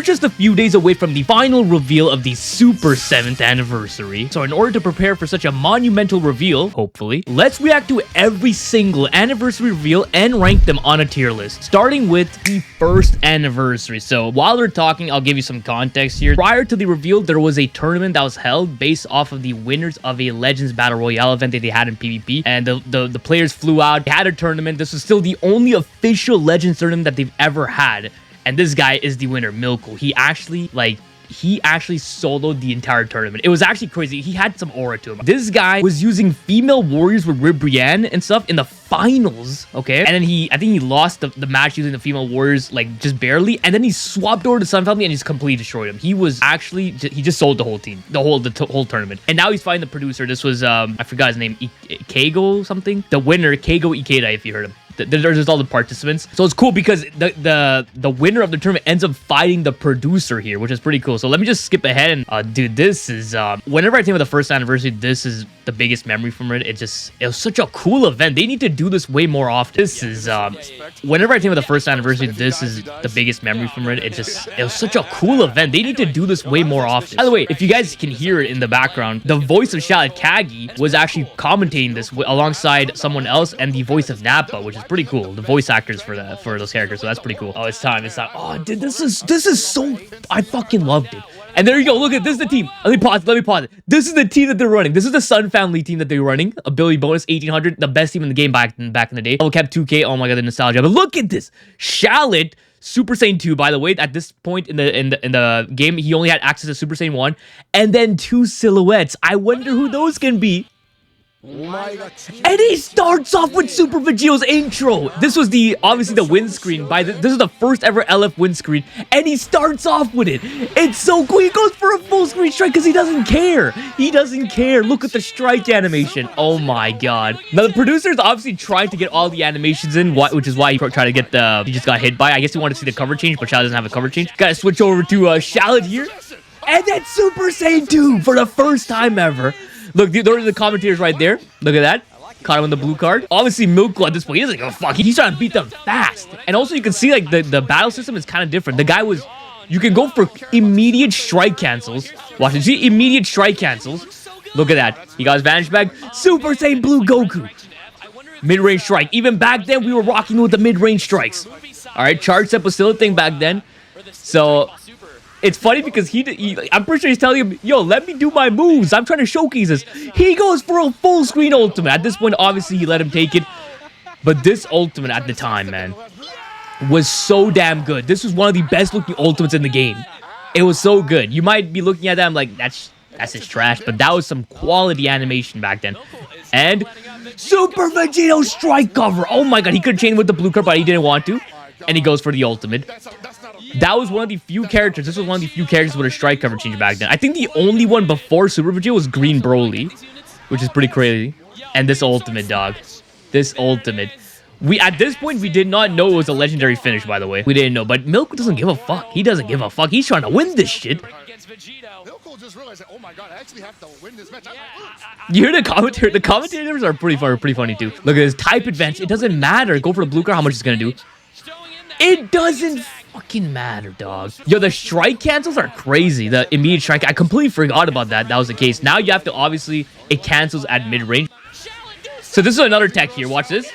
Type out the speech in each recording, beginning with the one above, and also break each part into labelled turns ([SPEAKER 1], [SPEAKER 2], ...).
[SPEAKER 1] just a few days away from the final reveal of the Super 7th anniversary. So in order to prepare for such a monumental reveal, hopefully, let's react to every single anniversary reveal and rank them on a tier list, starting with the first anniversary. So while we're talking, I'll give you some context here. Prior to the reveal, there was a tournament that was held based off of the winners of a Legends Battle Royale event that they had in PvP, and the players flew out, they had a tournament. This was still the only official Legends tournament that they've ever had, and this guy is the winner, Milko. He actually soloed the entire tournament. It was actually crazy. He had some aura to him. This guy was using female warriors with Ribrianne and stuff in the finals, okay? And then I think he lost the match using the female warriors, like, just barely. And then he swapped over to Sun Family and just completely destroyed him. He was actually, he just sold the whole team, the whole tournament. And now he's fighting the producer. This was, I forgot his name, Keigo something? The winner, Keigo Ikeda, if you heard him. There's all the participants. So it's cool because the winner of the tournament ends up fighting the producer here, which is pretty cool. So let me just skip ahead and dude, this is whenever I think of the first anniversary, this is the biggest memory from it. It was such a cool event. They need to do this way more often. This is whenever I think of the first anniversary, this is the biggest memory from it. It was such a cool event. They need to do this way more often. By the way, if you guys can hear it in the background, the voice of Shallot Kagi was actually commentating this alongside someone else, and the voice of Nappa, which is pretty cool. The voice actors for those characters, so that's pretty cool. Oh, it's time. Oh, dude, this is so, I fucking loved it. And there you go. Look at this is the team. Let me pause it. This is the team that they're running. This is the Sun Family team that they're running. Ability bonus 1800, the best team in the game back in the day. Level cap 2K. Oh my god, the nostalgia. But look at this. Shallot Super Saiyan 2, by the way, at this point in the game, he only had access to Super Saiyan 1, and then 2 silhouettes. I wonder who those can be. And he starts off with Super Vegito's intro. This was obviously the windscreen. This is the first ever LF windscreen, and he starts off with it. It's so cool. He goes for a full screen strike because he doesn't care. He doesn't care. Look at the strike animation. Oh my god. Now the producer's obviously trying to get all the animations in, which is why he tried to get he just got hit by. I guess he wanted to see the cover change, but Shallot doesn't have a cover change. Gotta switch over to Shallot here, and then Super Saiyan 2 for the first time ever. Look, those are the commentators right there. Look at that. Caught him on the blue card. Obviously, Milko at this point, he doesn't give a fuck. He's trying to beat them fast. And also, you can see, like, the battle system is kind of different. The guy you can go for immediate strike cancels. Watch it. See, immediate strike cancels. Look at that. He got his Vanish Bag. Super Saiyan Blue Goku. Mid-range strike. Even back then, we were rocking with the mid-range strikes. All right, charge step was still a thing back then. So it's funny because I'm pretty sure he's telling him, yo, let me do my moves. I'm trying to showcase this. He goes for a full screen ultimate. At this point, obviously, he let him take it. But this ultimate at the time, man, was so damn good. This was one of the best looking ultimates in the game. It was so good. You might be looking at that, I'm like, that's just trash. But that was some quality animation back then. And Super Vegito strike cover. Oh my god, he could chain with the blue card, but he didn't want to. And he goes for the ultimate. That was one of the few characters. This was one of the few characters with a strike cover change back then. I think the only one before Super Vegito was Green Broly, which is pretty crazy. And this ultimate, dog. This ultimate. At this point, we did not know it was a legendary finish, by the way. We didn't know. But Milko doesn't give a fuck. He doesn't give a fuck. He's trying to win this shit. You hear the commentator? The commentators are pretty funny too. Look at this type advantage. It doesn't matter. Go for the blue card. How much it's gonna do? It doesn't fucking matter, dog. Yo, the strike cancels are crazy. The immediate strike. I completely forgot about that. That was the case. Now you have to obviously it cancels at mid range. So this is another tech here. Watch this.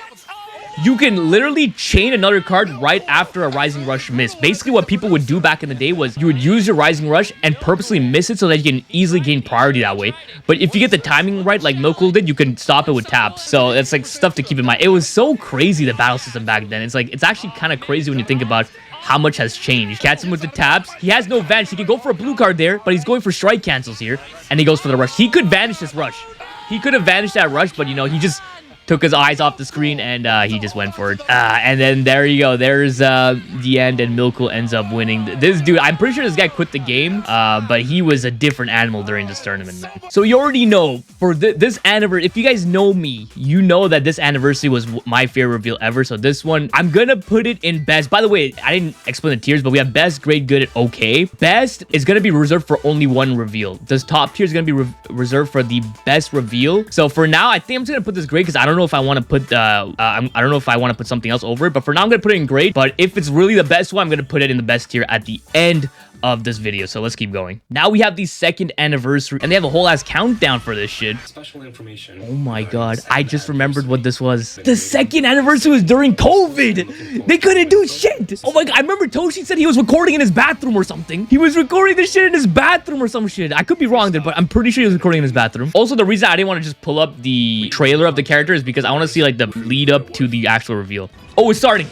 [SPEAKER 1] You can literally chain another card right after a Rising Rush miss. Basically, what people would do back in the day was you would use your Rising Rush and purposely miss it so that you can easily gain priority that way. But if you get the timing right, like Milko did, you can stop it with taps. So it's like stuff to keep in mind. It was so crazy, the battle system back then. It's actually kind of crazy when you think about how much has changed. Catch him with the taps. He has no vanish. He can go for a blue card there, but he's going for strike cancels here. And he goes for the rush. He could vanish this rush. He could have vanished that rush, but, you know, he just took his eyes off the screen, and he just went for it. And then there you go. There's the end, and Milko ends up winning. This dude, I'm pretty sure this guy quit the game, but he was a different animal during this tournament, man. So you already know, for this anniversary, if you guys know me, you know that this anniversary was my favorite reveal ever. So this one, I'm gonna put it in best. By the way, I didn't explain the tiers, but we have best, great, good, and okay. Best is gonna be reserved for only one reveal. This top tier is gonna be reserved for the best reveal. So for now, I think I'm just gonna put this great because I don't know if I want to put I don't know if I want to put something else over it, but for now I'm gonna put it in great. But if it's really the best one, I'm gonna put it in the best tier at the end of this video. So let's keep going. Now we have the 2nd anniversary, and they have a whole ass countdown for this shit.
[SPEAKER 2] Special information.
[SPEAKER 1] Oh my god, I just remembered what this was. The 2nd anniversary was during COVID. They couldn't do shit. Oh my god, I remember Toshi said he was recording in his bathroom or something. He was recording this shit in his bathroom or some shit. I could be wrong there, but I'm pretty sure he was recording in his bathroom. Also, the reason I didn't want to just pull up the trailer of the character is because I want to see like the lead up to the actual reveal. Oh, it's starting.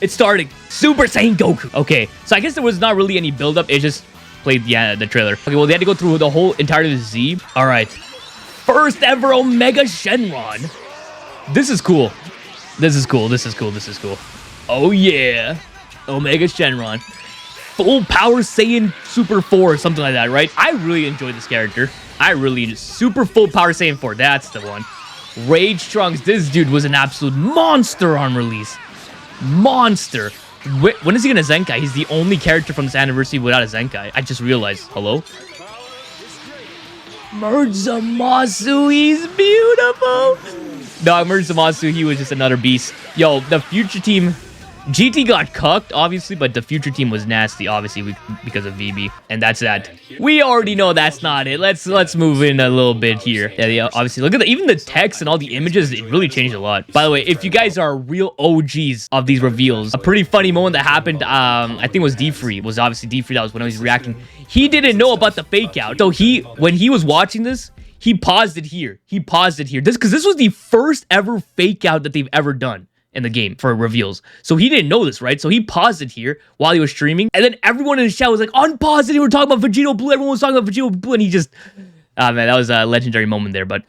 [SPEAKER 1] It's starting. Super Saiyan Goku. Okay, so I guess there was not really any build up. It just played the trailer. Okay, well, they had to go through the whole entirety of the Z. All right. First ever Omega Shenron. This is cool. This is cool. This is cool. This is cool. Oh, yeah. Omega Shenron. Full Power Saiyan Super 4 or something like that, right? I really enjoy this character. I really... Super Full Power Saiyan 4. That's the one. Rage Trunks. This dude was an absolute monster on release. Monster. When is he gonna Zenkai? He's the only character from this anniversary without a Zenkai. I just realized. Hello? Merge Zamasu, he's beautiful. No, Merge Zamasu, he was just another beast. Yo, the future team... GT got cucked, obviously, but the future team was nasty, obviously, because of VB. And that's that. We already know that's not it. Let's move in a little bit here. Yeah, obviously, look at even the text and all the images, it really changed a lot. By the way, if you guys are real OGs of these reveals, a pretty funny moment that happened, I think it was D-Free. Was obviously D-Free, that was when I was reacting. He didn't know about the fake out. So when he was watching this, he paused it here. He paused it here. Because this was the first ever fake out that they've ever done in the game for reveals. So he didn't know this, right? So he paused it here while he was streaming. And then everyone in the chat was like, unpause it. They were talking about Vegito Blue. Everyone was talking about Vegito Blue. And he just... Ah, man, that was a legendary moment there, but...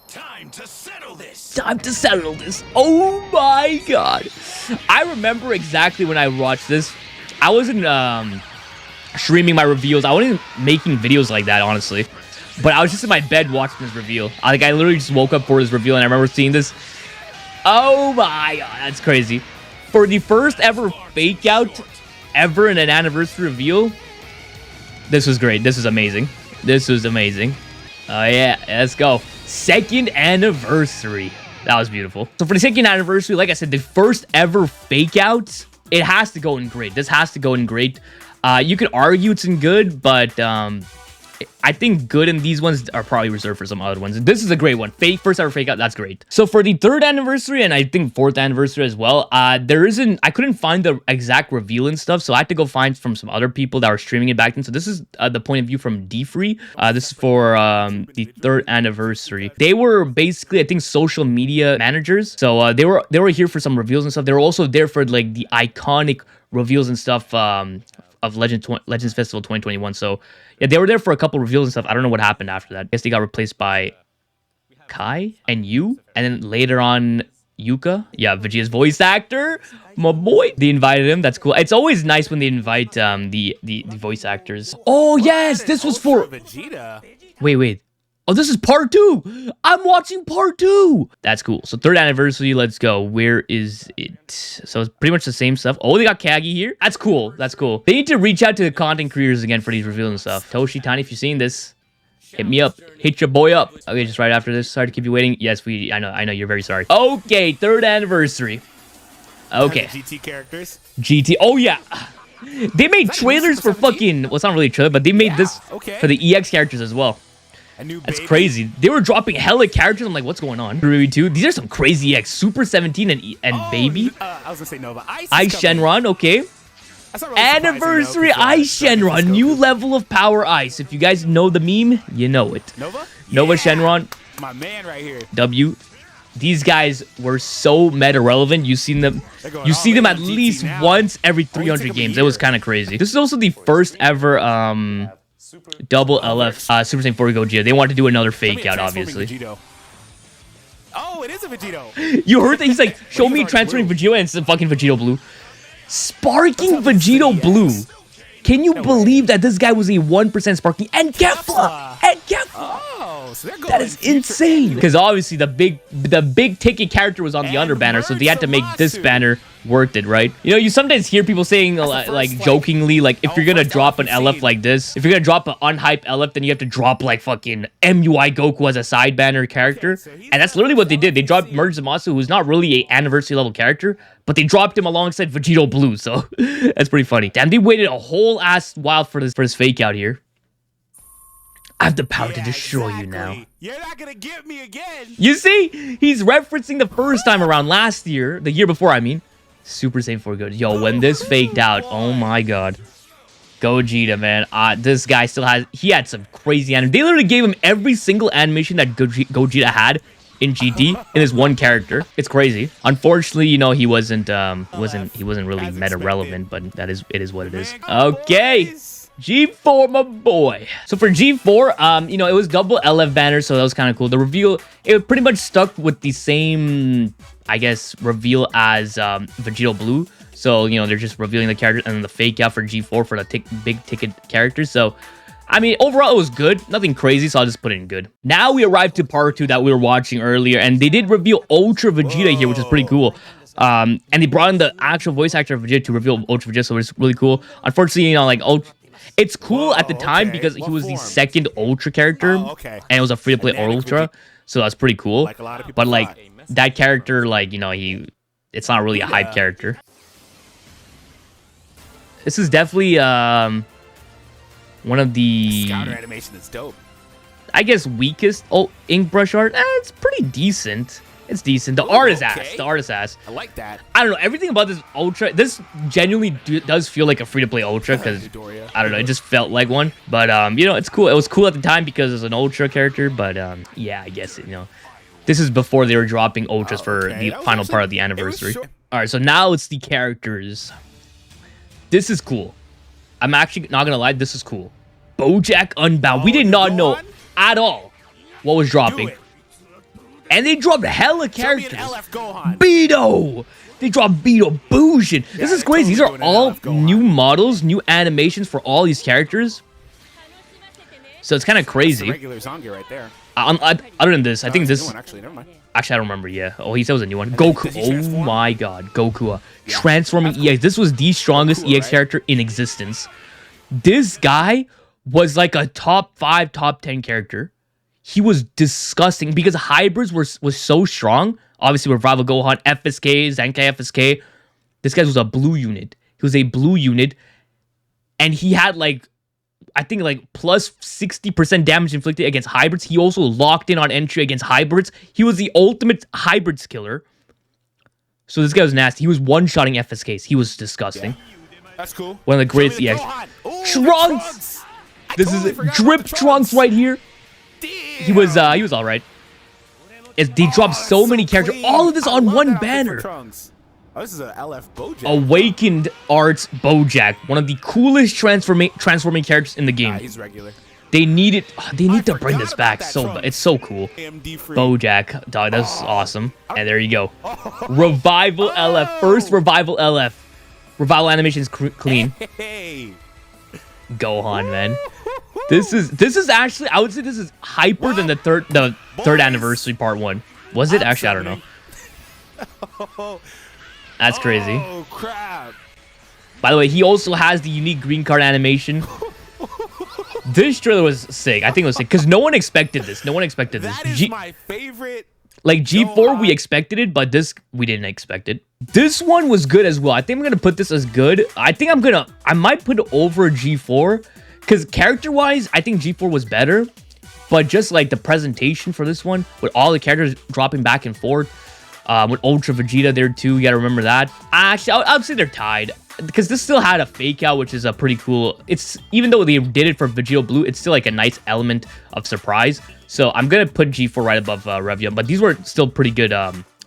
[SPEAKER 3] Time to settle this.
[SPEAKER 1] Time to settle this. Oh my god. I remember exactly when I watched this. I wasn't streaming my reveals. I wasn't making videos like that, honestly. But I was just in my bed watching this reveal. I literally just woke up for this reveal and I remember seeing this. Oh my god, that's crazy. For the first ever fake out ever in an anniversary reveal, this was great. This was amazing. This was amazing. Oh yeah, let's go. 2nd anniversary. That was beautiful. So for the 2nd anniversary, like I said, the first ever fake out, it has to go in great. This has to go in great. You could argue it's in good, but I think good in these ones are probably reserved for some other ones. This is a great one. First ever fake out, that's great. So for the 3rd anniversary and I think 4th anniversary as well, I couldn't find the exact reveal and stuff, so I had to go find from some other people that were streaming it back then. So this is the point of view from D-Free. This is for the 3rd anniversary. They were basically, I think, social media managers. So they were here for some reveals and stuff. They were also there for like the iconic reveals and stuff of Legends Festival 2021. So yeah, they were there for a couple reveals and stuff. I don't know what happened after that. I guess they got replaced by Kai and Yu, and then later on Yuka. Yeah, Vegeta's voice actor, my boy. They invited him. That's cool. It's always nice when they invite the voice actors. Oh yes, this was for
[SPEAKER 3] Vegeta.
[SPEAKER 1] Wait. Oh, this is part 2. I'm watching part 2. That's cool. So 3rd anniversary, let's go. Where is it? So it's pretty much the same stuff. Oh, they got Kagi here. That's cool. That's cool. They need to reach out to the content creators again for these reveals and stuff. Toshi, Tiny, if you've seen this, hit me up. Hit your boy up. Okay, just right after this. Sorry to keep you waiting. Yes, I know. You're very sorry. Okay, 3rd anniversary. Okay.
[SPEAKER 3] GT characters.
[SPEAKER 1] GT. Oh, yeah. They made trailers for fucking... Well, it's not really a trailer, but they made this for the EX characters as well. That's crazy. They were dropping hella characters. I'm like, what's going on? Ruby 2. These are some crazy X. Super 17 and Baby.
[SPEAKER 3] I was gonna say Nova.
[SPEAKER 1] Ice Shenron, okay. Really anniversary Ice Shenron. New level of power Ice. If you guys know the meme, you know it.
[SPEAKER 3] Nova
[SPEAKER 1] Shenron.
[SPEAKER 3] My man right here.
[SPEAKER 1] W. These guys were so meta relevant. You see them at least once every 300 games. It was kind of crazy. This is also the first ever double LF Super Saiyan 4 Gogeta. They wanted to do another fake out, obviously.
[SPEAKER 3] Oh, it is a Vegito.
[SPEAKER 1] You heard that? He's like, show me transferring Vegito, and it's a fucking Vegito Blue. Sparking Vegito Blue. Can you believe that this guy was a 1% sparking? And Kefla! And Kefla!
[SPEAKER 3] Oh, Oh, so they're going
[SPEAKER 1] That is
[SPEAKER 3] future
[SPEAKER 1] insane.
[SPEAKER 3] and-
[SPEAKER 1] Because obviously the big ticket character was on the
[SPEAKER 3] And
[SPEAKER 1] under banner, so they had to make this
[SPEAKER 3] Murtsumasu.
[SPEAKER 1] banner worth it, right? You know, you sometimes hear people saying
[SPEAKER 3] the
[SPEAKER 1] like
[SPEAKER 3] first,
[SPEAKER 1] jokingly, like if
[SPEAKER 3] oh,
[SPEAKER 1] you're gonna
[SPEAKER 3] first
[SPEAKER 1] drop an
[SPEAKER 3] LF we've
[SPEAKER 1] LF
[SPEAKER 3] seen.
[SPEAKER 1] like this, if you're gonna drop an unhyped LF, then you have to drop like fucking MUI Goku as a side banner character,
[SPEAKER 3] so he's
[SPEAKER 1] and that's
[SPEAKER 3] not
[SPEAKER 1] literally what they did. They
[SPEAKER 3] LF
[SPEAKER 1] dropped
[SPEAKER 3] we've
[SPEAKER 1] Murtsumasu, who's not really a anniversary level character, but they dropped him alongside Vegito Blue, so that's pretty funny. Damn, they waited a whole ass while for this fake out here. I have the power to
[SPEAKER 3] Yeah,
[SPEAKER 1] destroy you now.
[SPEAKER 3] exactly. You're not gonna get me again.
[SPEAKER 1] You see, he's referencing the first time around last year, the year before, I mean. Super Saiyan 4 good. Yo, when this faked out, oh my god. Gogeta, man. This guy still he had some crazy animation. They literally gave him every single animation that Gogeta had in GT in his one character. It's crazy. Unfortunately, you know, he wasn't really meta relevant, but it is what it is. Okay. G4, my boy. So for G4, you know, it was double LF banner, so that was kind of cool. The reveal, it pretty much stuck with the same, I guess, reveal as Vegito Blue. So, you know, they're just revealing the character and then the fake out for G4 for the big ticket characters. So, I mean, overall, it was good. Nothing crazy, so I'll just put it in good. Now we arrived to part 2 that we were watching earlier, and they did reveal Ultra Vegeta here, which is pretty cool. And they brought in the actual voice actor of Vegeta to reveal Ultra Vegeta, so it's really cool. Unfortunately, you know, like, it's cool at the time
[SPEAKER 3] okay.
[SPEAKER 1] because he
[SPEAKER 3] What
[SPEAKER 1] was the
[SPEAKER 3] form?
[SPEAKER 1] second Ultra character,
[SPEAKER 3] Oh, okay.
[SPEAKER 1] and it was a free-to-play
[SPEAKER 3] And then it could
[SPEAKER 1] Ultra, so that's pretty cool.
[SPEAKER 3] Like a lot of people
[SPEAKER 1] But like
[SPEAKER 3] thought.
[SPEAKER 1] that character, like, you know, it's not really a hype character. This is definitely one of the,
[SPEAKER 3] Scouter animation is dope.
[SPEAKER 1] I guess, weakest ink brush art. It's pretty decent. It's decent. The art is ass.
[SPEAKER 3] okay.
[SPEAKER 1] The art is ass.
[SPEAKER 3] I like that.
[SPEAKER 1] I don't know. Everything about this Ultra, this genuinely does feel like a free-to-play Ultra because,
[SPEAKER 3] Dodoria.
[SPEAKER 1] I don't know, it just felt like one. But, you know, it's cool. It was cool at the time because it's an Ultra character. But, yeah, I guess, you know, this is before they were dropping Ultras for
[SPEAKER 3] okay.
[SPEAKER 1] the
[SPEAKER 3] That was
[SPEAKER 1] final
[SPEAKER 3] actually-
[SPEAKER 1] part of the
[SPEAKER 3] it was
[SPEAKER 1] anniversary.
[SPEAKER 3] short.
[SPEAKER 1] All right, so now it's the characters. This is cool. I'm actually not going to lie. This is cool. Bojack Unbound. We
[SPEAKER 3] Oh,
[SPEAKER 1] did
[SPEAKER 3] the
[SPEAKER 1] not know
[SPEAKER 3] Gohan?
[SPEAKER 1] at all what was dropping.
[SPEAKER 3] Do it.
[SPEAKER 1] And they dropped hella
[SPEAKER 3] Show me an
[SPEAKER 1] characters.
[SPEAKER 3] LF Gohan.
[SPEAKER 1] Beto! They dropped Beto Bujin. This is
[SPEAKER 3] they
[SPEAKER 1] crazy. These
[SPEAKER 3] totally
[SPEAKER 1] are
[SPEAKER 3] doing an
[SPEAKER 1] all
[SPEAKER 3] LF Gohan.
[SPEAKER 1] new models, new animations for all these characters. So it's kind of
[SPEAKER 3] The
[SPEAKER 1] crazy.
[SPEAKER 3] regular Zangia right there.
[SPEAKER 1] Other than this, I think
[SPEAKER 3] That's a
[SPEAKER 1] this...
[SPEAKER 3] new one, actually, never mind.
[SPEAKER 1] Actually, I don't remember, yeah. Oh, he said it was a new one.
[SPEAKER 3] then
[SPEAKER 1] Goku.
[SPEAKER 3] does he
[SPEAKER 1] Oh
[SPEAKER 3] transform?
[SPEAKER 1] my god. Goku. Transforming
[SPEAKER 3] that's cool.
[SPEAKER 1] EX. This was the strongest
[SPEAKER 3] Goku,
[SPEAKER 1] EX
[SPEAKER 3] right?
[SPEAKER 1] character in existence. This guy was like a top 5, top 10 character. He was disgusting because hybrids was so strong. Obviously, with Rival Gohan, FSK, Zenkai FSK. This guy was a blue unit. He was a blue unit. And he had like, I think like plus 60% damage inflicted against hybrids. He also locked in on entry against hybrids. He was the ultimate hybrids killer. So this guy was nasty. He was one-shotting FSKs. He was disgusting.
[SPEAKER 3] That's cool.
[SPEAKER 1] One of the
[SPEAKER 3] Show me
[SPEAKER 1] greatest
[SPEAKER 3] the
[SPEAKER 1] EX.
[SPEAKER 3] Gohan. Ooh, the
[SPEAKER 1] Trunks!
[SPEAKER 3] I
[SPEAKER 1] This
[SPEAKER 3] totally
[SPEAKER 1] is
[SPEAKER 3] forgot
[SPEAKER 1] Drip
[SPEAKER 3] about the
[SPEAKER 1] Trunks right here. He was
[SPEAKER 3] Damn.
[SPEAKER 1] all right. They dropped
[SPEAKER 3] Oh,
[SPEAKER 1] so
[SPEAKER 3] that's
[SPEAKER 1] many characters.
[SPEAKER 3] clean.
[SPEAKER 1] All of this
[SPEAKER 3] I
[SPEAKER 1] on
[SPEAKER 3] love
[SPEAKER 1] one
[SPEAKER 3] that outfit for
[SPEAKER 1] banner.
[SPEAKER 3] Trunks. Oh, this is a LF Bojack.
[SPEAKER 1] Awakened Arts Bojack, one of the coolest transforming characters in the game.
[SPEAKER 3] He's regular.
[SPEAKER 1] They need it. They need to bring
[SPEAKER 3] forgot
[SPEAKER 1] this
[SPEAKER 3] about
[SPEAKER 1] back.
[SPEAKER 3] that
[SPEAKER 1] So
[SPEAKER 3] Trunks.
[SPEAKER 1] it's so cool.
[SPEAKER 3] AMD free.
[SPEAKER 1] Bojack, dog, that's awesome. And there you go. Revival LF, first Revival LF. Revival animation is clean.
[SPEAKER 3] Hey.
[SPEAKER 1] Gohan, man. This is actually, I would say this is hyper than the third
[SPEAKER 3] Boys.
[SPEAKER 1] anniversary part 1. Was it? Actually, I don't know. That's crazy.
[SPEAKER 3] Oh crap.
[SPEAKER 1] By the way, he also has the unique green card animation. This trailer was sick. I think it was sick because no one expected this. No one expected this.
[SPEAKER 3] That is my favorite.
[SPEAKER 1] Like G4, we
[SPEAKER 3] Gohan.
[SPEAKER 1] expected it, but this we didn't expect it. This one was good as well. I think I'm gonna put this as good. I might put it over G4 because character-wise, I think G4 was better. But just like the presentation for this one, with all the characters dropping back and forth, with Ultra Vegeta there too, you gotta remember that. Actually, I would say they're tied because this still had a fake out, which is a pretty cool. It's even though they did it for Vegito Blue, it's still like a nice element of surprise. So I'm gonna put G4 right above Revia, but these were still pretty good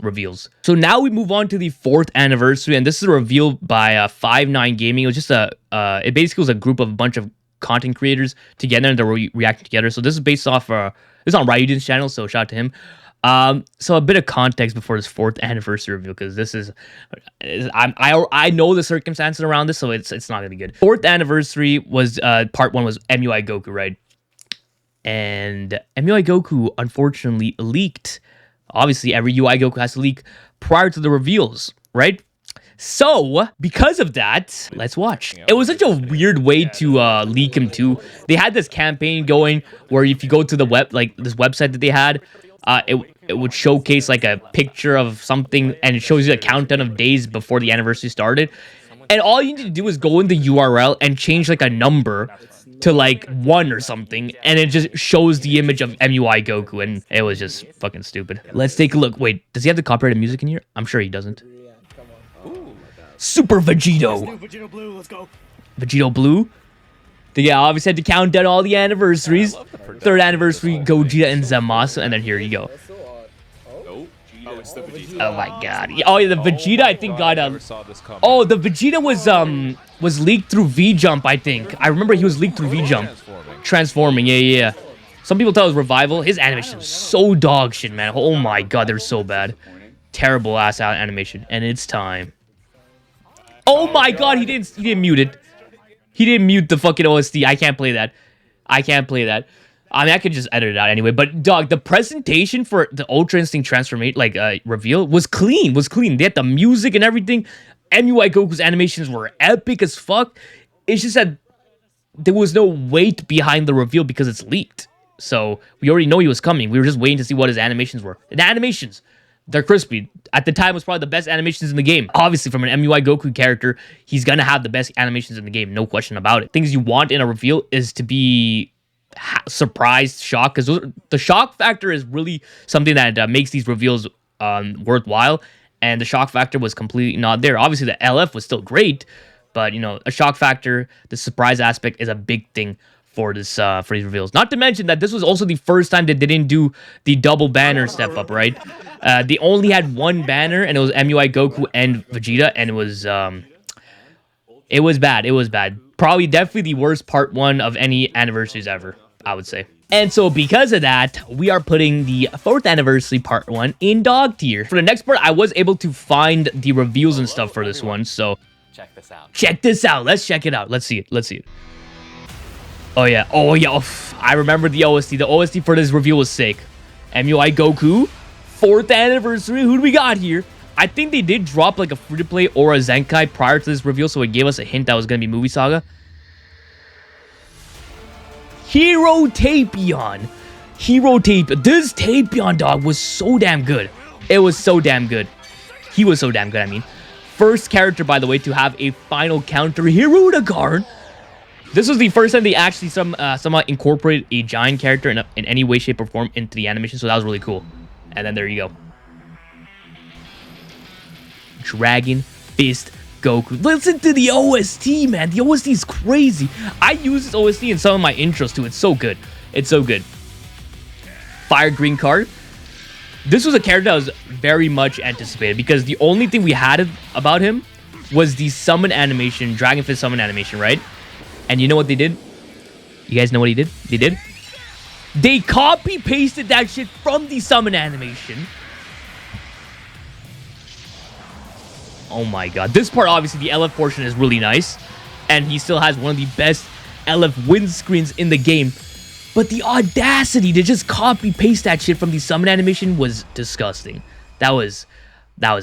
[SPEAKER 1] reveals. So now we move on to the 4th anniversary, and this is a reveal by 5-9 Gaming. It was just it basically was a group of a bunch of content creators together and they're reacting together. So this is based off this is on Ryuden's channel, so shout out to him. So a bit of context before this 4th anniversary reveal, because this is I know the circumstances around this, so it's not gonna be good. 4th anniversary was part 1 was MUI Goku, right? And MUI Goku unfortunately leaked. Obviously, every UI Goku has to leak prior to the reveals, right? So, because of that, let's watch. It was such a weird way to leak him too. They had this campaign going where if you go to the web, like this website that they had, it would showcase like a picture of something and it shows you a countdown of days before the anniversary started. And all you need to do is go in the URL and change like a number to like 1 or something, and it just shows the image of MUI Goku, and it was just fucking stupid. Let's take a look. Wait, does he have the copyrighted music in here? I'm sure he doesn't. Super Vegito.
[SPEAKER 2] Vegito Blue, let's go.
[SPEAKER 1] Vegito Blue. Yeah, obviously had to count down all the anniversaries. 3rd anniversary, Gogeta and Zamasu, and then here you go. Oh my god. Oh yeah, the Vegeta I think got oh, the Vegeta was leaked through V-Jump, I think. I remember he was leaked through V-Jump. Transforming, yeah. Some people tell it was Revival. His animation is so dog shit, man. Oh my god, they're so bad. Terrible ass animation. And it's time. Oh my god, he didn't mute it. He didn't mute the fucking OST. I can't play that. I can't play that. I mean, I could just edit it out anyway. But dog, the presentation for the Ultra Instinct transformation, like reveal, was clean. They had the music and everything. MUI Goku's animations were epic as fuck. It's just that there was no weight behind the reveal because it's leaked. So we already know he was coming. We were just waiting to see what his animations were. And the animations, they're crispy. At the time, it was probably the best animations in the game. Obviously, from an MUI Goku character, he's gonna have the best animations in the game. No question about it. Things you want in a reveal is to be surprised, shocked, because the shock factor is really something that makes these reveals worthwhile. And the shock factor was completely not there. Obviously, the LF was still great, but you know, a shock factor, the surprise aspect is a big thing for this for these reveals. Not to mention that this was also the first time that they didn't do the double banner step up, right? They only had one banner, and it was MUI Goku and Vegeta, and it was bad. It was bad. Probably definitely the worst part 1 of any anniversaries ever, I would say. And so because of that, we are putting the 4th anniversary part 1 in dog tier. For the next part, I was able to find the reveals and stuff for this one, so
[SPEAKER 2] Check this out.
[SPEAKER 1] check this out. Let's check it out. Let's see it. Oh yeah. I remember the OST. The OST for this reveal was sick. MUI Goku, 4th anniversary. Who do we got here? I think they did drop like a free-to-play or a Zenkai prior to this reveal, so it gave us a hint that was going to be Movie Saga. Hero Tapion. This Tapion, dog, was so damn good. It was so damn good. He was so damn good, I mean. First character, by the way, to have a final counter, Hirudegarn. This was the first time they actually somewhat incorporated a giant character in any way, shape, or form into the animation, so that was really cool. And then there you go. Dragon Fist Goku. Listen to the OST, man. The OST is crazy. I use this OST in some of my intros too. It's so good. It's so good. Fire Green card. This was a character that was very much anticipated because the only thing we had about him was the summon animation, Dragon Fist summon animation, right? And you know what they did? You guys know what they did? They copy-pasted that shit from the summon animation. Oh my god. This part, obviously, the LF portion is really nice. And he still has one of the best LF windscreens in the game. But the audacity to just copy-paste that shit from the summon animation was disgusting. That was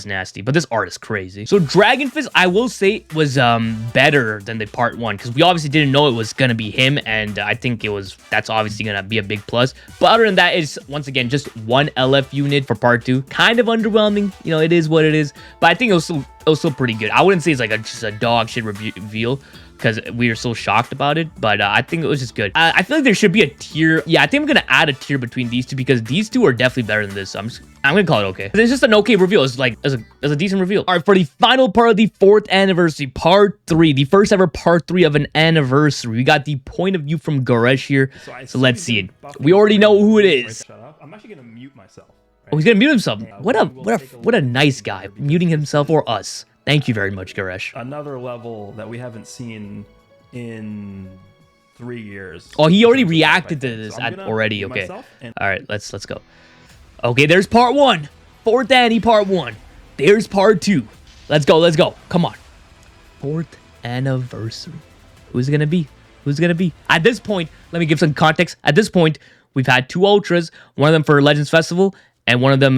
[SPEAKER 1] nasty. But this art is crazy. So Dragon Fist, I will say, was better than the part 1. Because we obviously didn't know it was going to be him. And I think that's obviously going to be a big plus. But other than that, it's, once again, just one LF unit for part 2. Kind of underwhelming. You know, it is what it is. But I think it was still pretty good. I wouldn't say it's like just a dog shit reveal, because we were so shocked about it, but I think it was just good. I feel like there should be a tier. Yeah, I think I'm gonna add a tier between these two because these two are definitely better than this. So I'm gonna call it okay. It's just an okay reveal. It's like as a decent reveal. All right, for the final part of the 4th anniversary, part 3, the first ever part 3 of an anniversary. We got the point of view from Goresh here. So let's see it. We already know who it is.
[SPEAKER 4] Shut up. I'm actually gonna mute myself.
[SPEAKER 1] Oh, he's gonna mute himself. What a nice guy, muting himself for us. Thank you very much, Goresh.
[SPEAKER 4] Another level that we haven't seen in 3 years.
[SPEAKER 1] Oh, he already reacted to this already. Okay. All right, let's go. Okay, there's part 1. 4th Annie part 1. There's part 2. Let's go. Come on. 4th anniversary. Who's it gonna be? Who's gonna be? At this point, let me give some context. At this point, we've had 2 ultras, one of them for Legends Festival, and one of them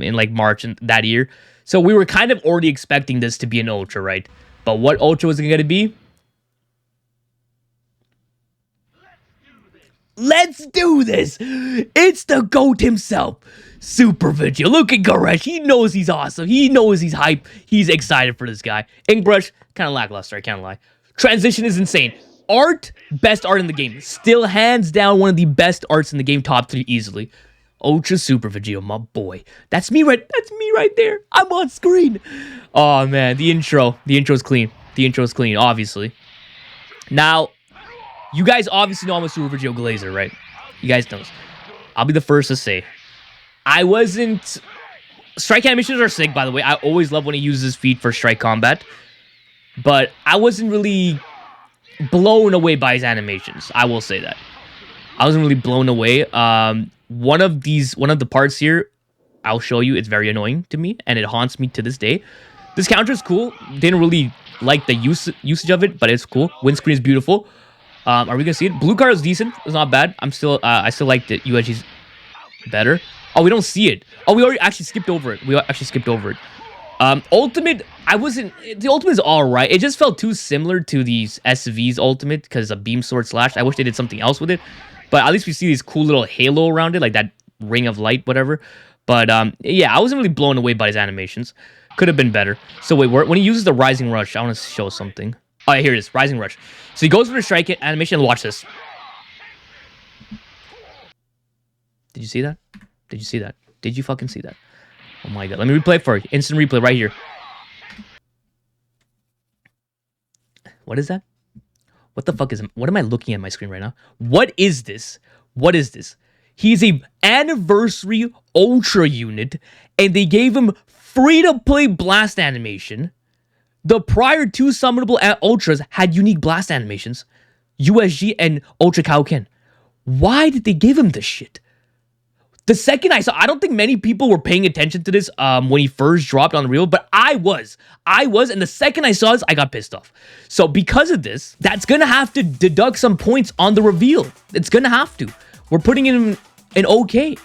[SPEAKER 1] in like March that year. So we were kind of already expecting this to be an ultra, right? But what ultra was it gonna be? Let's do this! It's the GOAT himself, Super Vegeta. Look at Goresh. He knows he's awesome. He knows he's hype. He's excited for this guy. Inkbrush, kind of lackluster, I can't lie. Transition is insane. Art, best art in the game. Still hands down one of the best arts in the game, top 3 easily. Ultra Super Vegeta, my boy. That's me right there. I'm on screen. Oh man, the intro is clean. The intro is clean, obviously. Now, you guys obviously know I'm a Super Vegeta Glazer, right? You guys know this. I'll be the first to say, I wasn't... Strike animations are sick, by the way. I always love when he uses his feet for strike combat. But I wasn't really blown away by his animations. I will say that. I wasn't really blown away. One of the parts here, I'll show you, it's very annoying to me, and it haunts me to this day. This counter is cool. Didn't really like the usage of it, but it's cool. Windscreen is beautiful. Are we gonna see it? Blue card is decent. It's not bad. I still like the USG's better. Oh, we don't see it. Oh, we already actually skipped over it. Ultimate, the ultimate is alright. It just felt too similar to the SV's ultimate because of Beam Sword Slash. I wish they did something else with it. But at least we see these cool little halo around it, like that ring of light, whatever. But yeah, I wasn't really blown away by his animations. Could have been better. So wait, when he uses the Rising Rush, I want to show something. Oh, yeah, here it is, Rising Rush. So he goes for the strike animation and watch this. Did you see that? Did you see that? Did you fucking see that? Oh my god. Let me replay it for you. Instant replay right here. What is that? What the fuck is... What am I looking at my screen right now? What is this? What is this? He's a anniversary ultra unit, and they gave him free-to-play blast animation. The prior 2 summonable ultras had unique blast animations. USG and Ultra Kaioken. Why did they give him this shit? The second I saw, I don't think many people were paying attention to this when he first dropped on the reel, but I was, and the second I saw this, I got pissed off. So because of this, that's gonna have to deduct some points on the reveal. It's gonna have to. We're putting in an okay.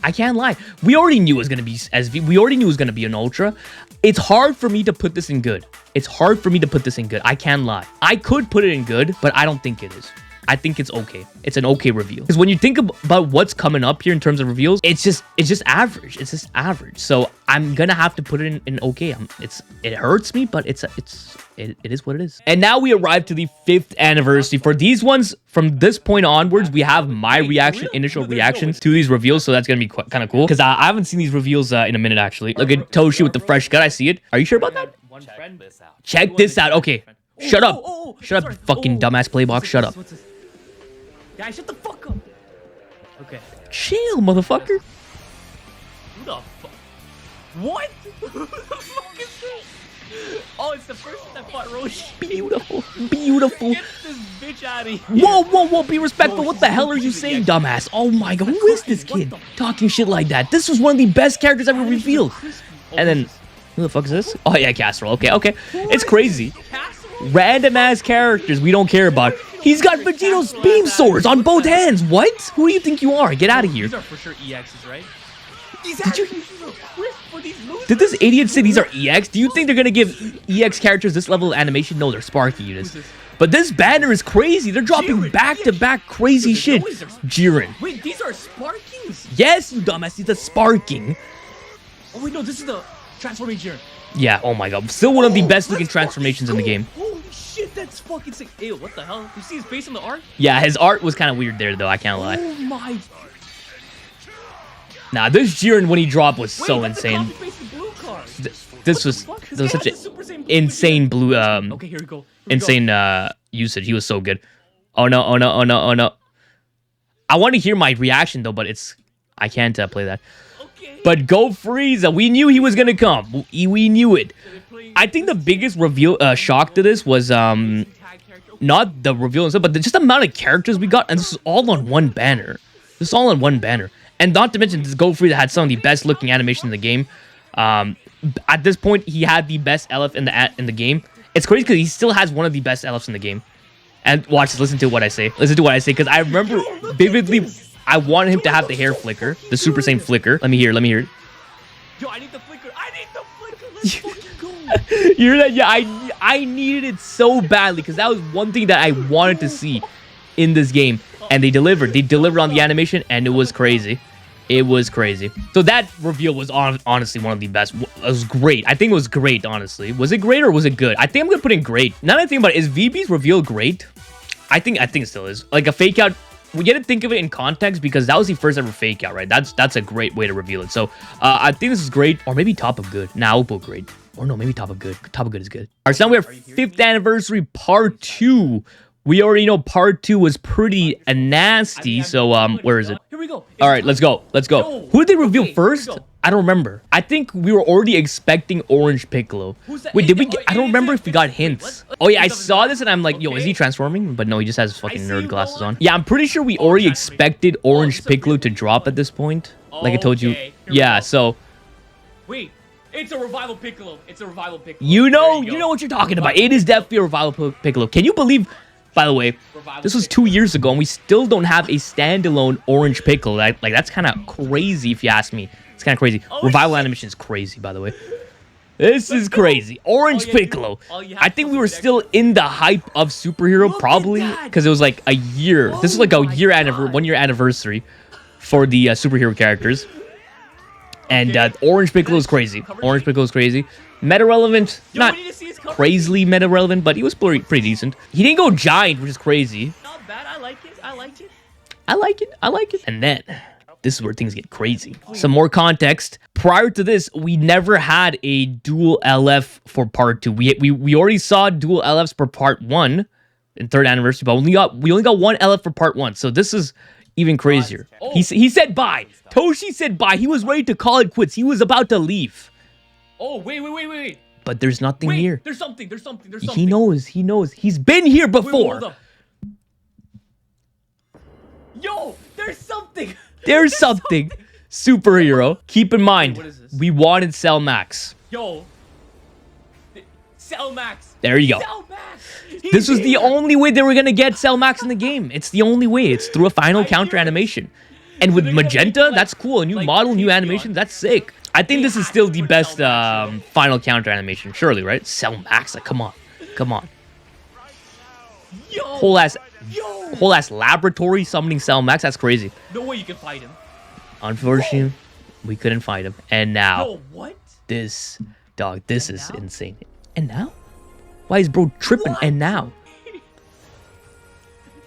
[SPEAKER 1] I can't lie. We already knew it was gonna be SV. We already knew it was gonna be an ultra. It's hard for me to put this in good. I can't lie. I could put it in good, but I don't think it is. I think it's okay. It's an okay reveal. Because when you think about what's coming up here in terms of reveals, it's just average. It's just average. So I'm gonna have to put it in okay. It hurts me, but it is what it is. And now we arrive to the 5th anniversary. For these ones, from this point onwards, we have my initial reactions to these reveals. So that's gonna be kind of cool. Because I haven't seen these reveals in a minute actually. Look at Toshi with the fresh gut. I see it. Are you sure about that? Check this out. Okay. Shut up. Shut up, fucking dumbass playbox. Shut up. Guys, shut the fuck up. Okay. Chill, motherfucker. Who the fuck? What? Who the fuck is this? Oh, it's the person that fought Roshi. Beautiful. Beautiful. Get this bitch out of here. Whoa. Be respectful. What the hell are you saying, dumbass? Oh my god. Who is this kid talking shit like that? This was one of the best characters ever revealed. And then, who the fuck is this? Oh yeah, Casserole. Okay. It's crazy. Random ass characters we don't care about. He's got Vegito's beam swords on both hands. What? Who do you think you are? Get out of here. These are for sure EXs, right? Did this idiot say these are EX? Do you think they're gonna give EX characters this level of animation? No, they're Sparky units. But this banner is crazy. They're dropping back-to-back crazy shit. Jiren. Wait, these are Sparkings? Yes, you dumbass. These are Sparking. Oh wait, no, this is the transforming Jiren. Yeah, oh my god. Still one of the best looking transformations in the game. Holy shit, that's fucking sick. Ew, what the hell? You see his face on the art? Yeah, his art was kind of weird there, though. I can't lie. Oh my. Nah, this Jiren when he dropped was so insane. This was such an insane blue, okay, here we go. Insane usage. He was so good. Oh no. I want to hear my reaction, though, but I can't play that. But Go Frieza, we knew he was gonna come. We knew it. I think the biggest reveal shock to this was not the reveal and stuff, but just the amount of characters we got, and this is all on one banner. And not to mention, this Go Frieza had some of the best looking animation in the game. At this point, he had the best LF in the game. It's crazy because he still has one of the best LFs in the game. And watch this. Listen to what I say. Listen to what I say, because I remember vividly. I wanted him to have the hair flicker, the Super Saiyan flicker. Let me hear. Let me hear.
[SPEAKER 2] Yo, I need the flicker. I need the flicker. Let's fucking go.
[SPEAKER 1] You hear that? Yeah, I needed it so badly because that was one thing that I wanted to see in this game, and they delivered. They delivered on the animation, and it was crazy. It was crazy. So that reveal was honestly one of the best. It was great. I think it was great, honestly. Was it great or was it good? I think I'm gonna put in great. Now that I think about it, is VB's reveal great? I think it still is. Like a fake out. We get to think of it in context because that was the first ever fake out, right? That's a great way to reveal it. So I think this is great, or maybe top of good. Nah, we'll put great. Or no, maybe top of good. Top of good is good. All right, so now we have 5th anniversary part 2. We already know part 2 was pretty nasty. So where is it?
[SPEAKER 2] Here we go.
[SPEAKER 1] All right, let's go. Let's go. Who did they reveal first? I don't remember. I think we were already expecting Orange Piccolo. Wait, did we get... I don't remember if we got hints. Oh, yeah, I saw this and I'm like, yo, is he transforming? But no, he just has fucking nerd glasses on. Yeah, I'm pretty sure we already expected Orange Piccolo to drop at this point. Like I told you. Yeah, so...
[SPEAKER 2] Wait, it's a revival Piccolo. It's a revival Piccolo.
[SPEAKER 1] You know what you're talking about. It is definitely a revival Piccolo. Can you believe... By the way, this was 2 years ago, and we still don't have a standalone Orange Piccolo. Like that's kind of crazy, if you ask me. It's kind of crazy. Revival animation is crazy, by the way. This is crazy. Orange Piccolo. I think we were still in the hype of superhero, probably, because it was like a year. This is like a year 1 year anniversary for the superhero characters. And Orange Piccolo is crazy. Orange Piccolo is crazy. Meta relevant, not crazily meta relevant, but he was pretty decent. He didn't go giant, which is crazy.
[SPEAKER 2] Not bad. I like it. I like it.
[SPEAKER 1] I like it. I like it. And then this is where things get crazy. Some more context. Prior to this, we never had a dual LF for part 2. We already saw dual LFs for part 1 in 3rd anniversary, but we only got 1 LF for part 1. So this is even crazier. He said bye. Toshi said bye. He was ready to call it quits. He was about to leave.
[SPEAKER 2] Oh, wait.
[SPEAKER 1] But there's nothing here.
[SPEAKER 2] There's something.
[SPEAKER 1] He knows. He's been here before.
[SPEAKER 2] Hold up. Yo, there's something.
[SPEAKER 1] There's something. Superhero. Keep in mind,
[SPEAKER 2] what is this?
[SPEAKER 1] we wanted Cell Max.
[SPEAKER 2] Yo. Cell Max.
[SPEAKER 1] There you go.
[SPEAKER 2] Cell Max.
[SPEAKER 1] This was the only way they were going to get Cell Max in the game. It's the only way. It's through a final counter animation. And with Magenta, that's cool. A new model, new animation, that's sick. I think this is still the best final counter animation. Surely, right? Cell Max, like, come on.
[SPEAKER 2] Yo.
[SPEAKER 1] Whole ass laboratory summoning Cell Max. That's crazy.
[SPEAKER 2] No way you can fight him.
[SPEAKER 1] Unfortunately, we couldn't fight him. And now,
[SPEAKER 2] Yo, what?
[SPEAKER 1] this is insane. And now? Why is bro tripping?
[SPEAKER 2] What?
[SPEAKER 1] And now?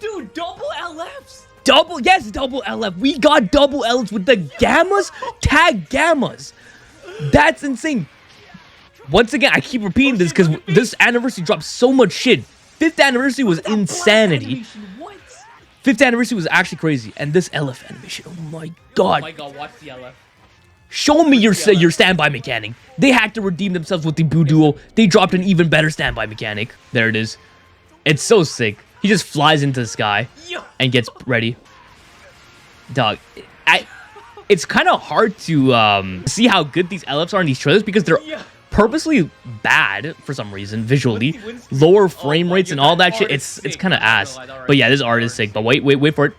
[SPEAKER 2] Dude, double LFs.
[SPEAKER 1] Double LF. We got double Ls with the gammas. Tag gammas. That's insane. Once again, I keep repeating this because this anniversary dropped so much shit. 5th anniversary was insanity.
[SPEAKER 2] What?
[SPEAKER 1] 5th anniversary was actually crazy. And this LF animation, oh my god.
[SPEAKER 2] Oh my god, watch the LF.
[SPEAKER 1] Show me your standby mechanic. They had to redeem themselves with the Buu Duo. They dropped an even better standby mechanic. There it is. It's so sick. He just flies into the sky and gets ready. Dog, it's kind of hard to see how good these LFs are in these trailers because they're purposely bad for some reason visually. Lower frame rates and all that shit. It's kind of ass. But yeah, this art is sick. But wait for it.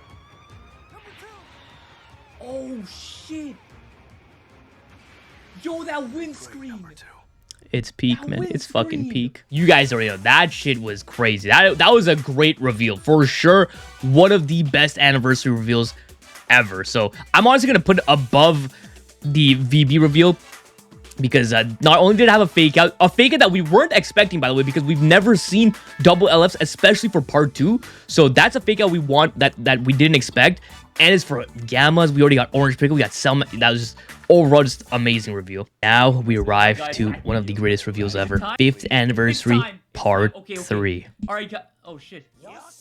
[SPEAKER 2] Oh shit. Yo, that windscreen.
[SPEAKER 1] It's peak, man. It's fucking peak. You guys already know that shit was crazy. That was a great reveal for sure. One of the best anniversary reveals ever. So I'm honestly gonna put it above the VB reveal because not only did it have a fake out that we weren't expecting, by the way, because we've never seen double LFs, especially for part 2. So that's a fake out we want that we didn't expect. And it's for gammas. We already got Orange Pickle. We got Selma. That was just overall just amazing reveal. Now we arrive to one of the greatest reveals ever. 5th anniversary part 3.
[SPEAKER 2] All right, oh shit.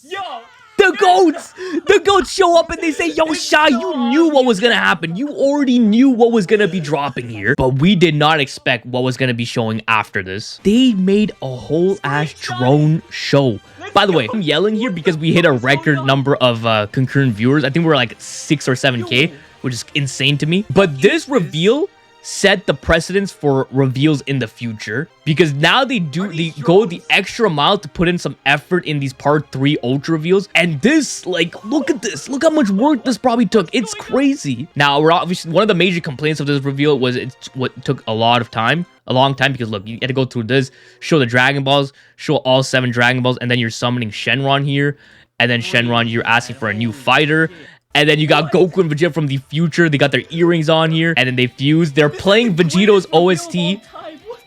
[SPEAKER 2] Yo.
[SPEAKER 1] The goats show up and they say, yo, Shy, you knew what was gonna happen. You already knew what was gonna be dropping here. But we did not expect what was gonna be showing after this. They made a whole ass drone show. By the way, I'm yelling here because we hit a record number of concurrent viewers. I think we're like 6 or 7K, which is insane to me. But this reveal set the precedence for reveals in the future, because now they go the extra mile to put in some effort in these part 3 ultra reveals. And this, like, look at this, look how much work this probably took. It's crazy. Now, we're obviously, one of the major complaints of this reveal was it's what took a long time, because look, you had to go through this, show the Dragon Balls, show all 7 Dragon Balls, and then you're summoning Shenron here, and then Shenron, you're asking for a new fighter. And then you got Goku and Vegeta from the future. They got their earrings on here. And then they fuse. They're playing Vegito's OST.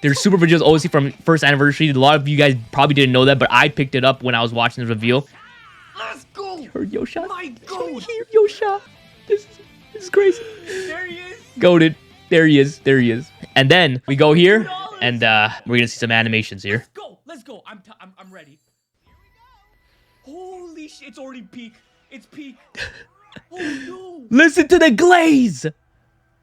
[SPEAKER 1] Their Super Vegito's OST from first anniversary. A lot of you guys probably didn't know that, but I picked it up when I was watching the reveal.
[SPEAKER 2] Let's go.
[SPEAKER 1] You heard Yosha?
[SPEAKER 2] My goat.
[SPEAKER 1] Yosha. This is crazy.
[SPEAKER 2] There he is.
[SPEAKER 1] Goated. There he is. There he is. And then we go here, and we're gonna see some animations here.
[SPEAKER 2] Let's go. Let's go. I'm ready. Here we go. Holy shit! It's already peak. It's peak. Oh no.
[SPEAKER 1] Listen to the glaze.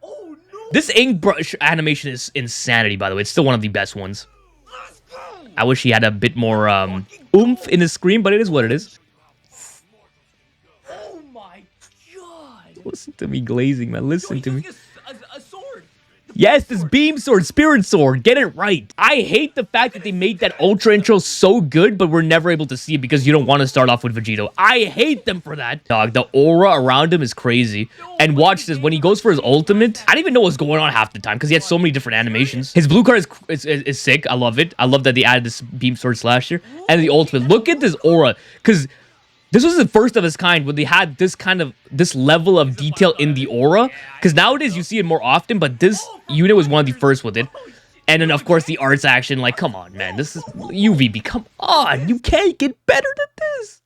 [SPEAKER 2] Oh no.
[SPEAKER 1] This ink brush animation is insanity, by the way. It's still one of the best ones.
[SPEAKER 2] Let's go.
[SPEAKER 1] I wish he had a bit more oomph in his scream, but it is what it is.
[SPEAKER 2] Oh my god.
[SPEAKER 1] Listen to me glazing, man. Listen to me.
[SPEAKER 2] A sword.
[SPEAKER 1] Yes, this beam sword, spirit sword. Get it right. I hate the fact that they made that ultra intro so good, but we're never able to see it because you don't want to start off with Vegito. I hate them for that. Dog, the aura around him is crazy. And watch this. When he goes for his ultimate, I didn't even know what's going on half the time because he had so many different animations. His blue card is sick. I love it. I love that they added this beam sword slasher and the ultimate. Look at this aura, because this was the first of its kind when they had this level of detail in the aura. Because nowadays you see it more often, but this unit was one of the first with it. And then of course the arts action, like, come on, man, this is UVB. Come on, you can't get better than this.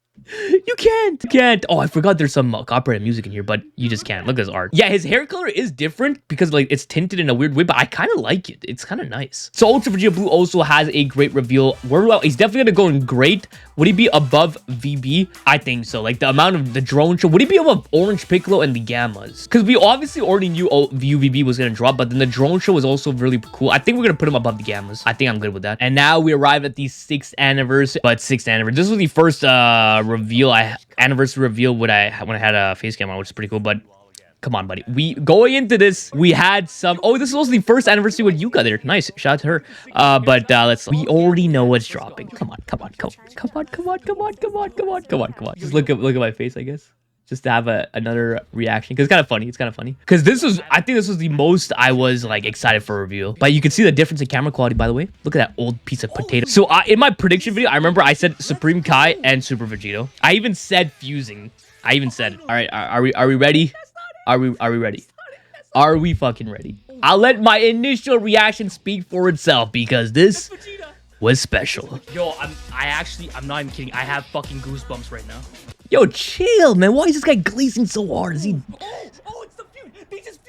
[SPEAKER 1] You can't. You can't. Oh, I forgot there's some copyrighted music in here, but you just can't. Look at his art. Yeah, his hair color is different because, like, it's tinted in a weird way, but I kind of like it. It's kind of nice. So Ultra Vegeta Blue also has a great reveal. He's definitely going to go in great. Would he be above VB? I think so. Like, the amount of the drone show. Would he be above Orange Piccolo and the Gammas? Because we obviously already knew UVB was going to drop, but then the drone show was also really cool. I think we're going to put him above the Gammas. I think I'm good with that. And now we arrive at the 6th anniversary. But 6th anniversary. This was the first anniversary reveal when I had a face cam on, which is pretty cool. But come on, buddy. Going into this, we had some. Oh, this is also the first anniversary with Yuka there. Nice, shout out to her. We already know what's dropping. Come on. Just look at my face, I guess. Just to have another reaction, because it's kind of funny. It's kind of funny because I think this was the most I was like excited for a reveal. But you can see the difference in camera quality, by the way. Look at that old piece of potato. So in my prediction video, I remember I said Supreme Kai and Super Vegito. I even said fusing. I even said it. All right, are we ready? Are we ready? Are we fucking ready? I'll let my initial reaction speak for itself because this was special.
[SPEAKER 2] Yo, I'm not even kidding. I have fucking goosebumps right now.
[SPEAKER 1] Yo, chill, man. Why is this guy glazing so hard? Is he?
[SPEAKER 2] Oh, it's the fuse. They just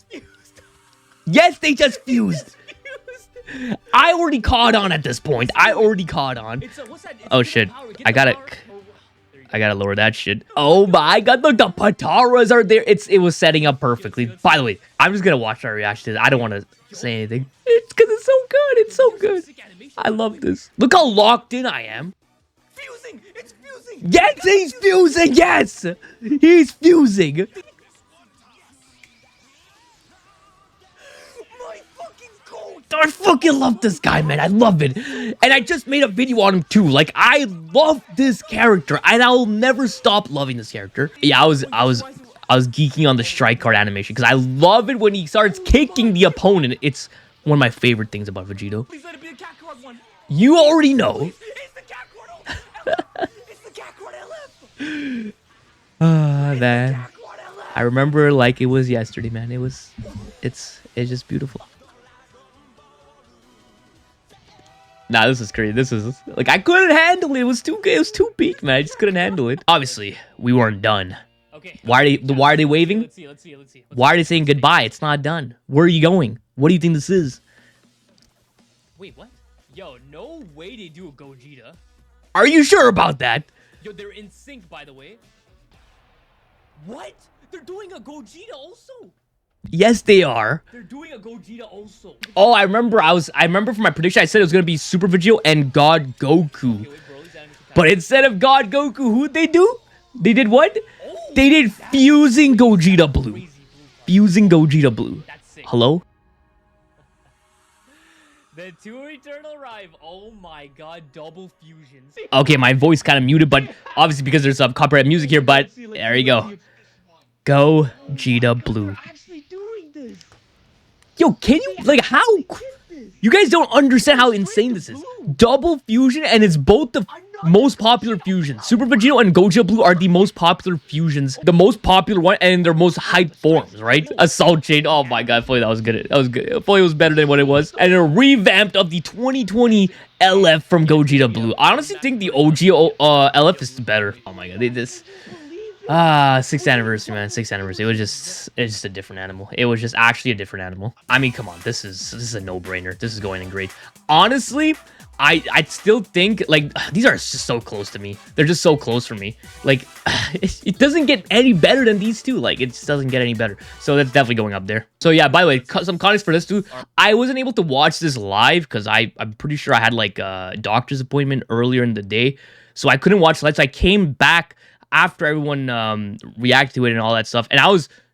[SPEAKER 2] fused.
[SPEAKER 1] Yes, they just fused. I already caught on at this point.
[SPEAKER 2] What's that?
[SPEAKER 1] Oh shit! I gotta lower that shit. Oh my god! Look, the Pataras are there. It was setting up perfectly. By the way, I'm just gonna watch our reaction to this. I don't want to say anything. It's because it's so good. It's so good. I love this. Look how locked in I am.
[SPEAKER 2] Fusing. It's fusing.
[SPEAKER 1] Yes, he's fusing. Yes, he's fusing.
[SPEAKER 2] My fucking goat.
[SPEAKER 1] I fucking love this guy, man. I love it. And I just made a video on him too. Like, I love this character, and I'll never stop loving this character. Yeah, I was geeking on the strike card animation because I love it when he starts kicking the opponent. It's one of my favorite things about Vegito.
[SPEAKER 2] Please let it be the cat card one.
[SPEAKER 1] You already know.
[SPEAKER 2] It's the cat card LF. It's the cat card LF.
[SPEAKER 1] Man. I remember like it was yesterday, man. It's just beautiful. Nah, this is crazy. This is like, I couldn't handle it. It was too peak, man. I just couldn't handle it. Obviously, we weren't done.
[SPEAKER 2] Okay.
[SPEAKER 1] Why are they waving?
[SPEAKER 2] Let's see.
[SPEAKER 1] Why are they saying goodbye? It's not done. Where are you going? What do you think this is?
[SPEAKER 2] Wait, what? Yo, no way they do a Gogeta.
[SPEAKER 1] Are you sure about that?
[SPEAKER 2] Yo, they're in sync, by the way. What? They're doing a Gogeta also.
[SPEAKER 1] Yes, they are.
[SPEAKER 2] They're doing a Gogeta also.
[SPEAKER 1] Oh, I remember for my prediction, I said it was going to be Super Vegito and God Goku.
[SPEAKER 2] Okay, wait, bro, these animations are
[SPEAKER 1] But instead of God Goku, who'd they do? They did what?
[SPEAKER 2] Oh,
[SPEAKER 1] They did Fusing Gogeta Blue.
[SPEAKER 2] crazy, blue.
[SPEAKER 1] Fusing Gogeta Blue.
[SPEAKER 2] That's sick.
[SPEAKER 1] Hello?
[SPEAKER 2] The two eternal rival. Oh my god, double fusions.
[SPEAKER 1] Okay, my voice kind of muted, but obviously because there's some copyright music here, but there you go. Gogeta Blue.
[SPEAKER 2] Actually doing this.
[SPEAKER 1] Yo, can you, like, how? You guys don't understand how insane this is. Double fusion, and it's both the most popular fusions. Super Vegito and Gogeta Blue are the most popular fusions. The most popular one, and their most hyped forms, right? Assault Chain. Oh my god, Fully, that was good. That was good. Fully was better than what it was. And a revamped of the 2020 LF from Gogeta Blue. I honestly think the OG LF is better. Oh my god, they just... 6th anniversary, man. 6th anniversary. It's just a different animal. It was just actually a different animal. I mean, come on. This is a no-brainer. This is going in great. Honestly, I still think, like, these are just so close to me. They're just so close for me. Like, it doesn't get any better than these two. Like, it just doesn't get any better. So that's definitely going up there. So yeah, by the way, some context for this too. I wasn't able to watch this live because I'm pretty sure I had like a doctor's appointment earlier in the day. So I couldn't watch live. So I came back after everyone reacted to it and all that stuff. And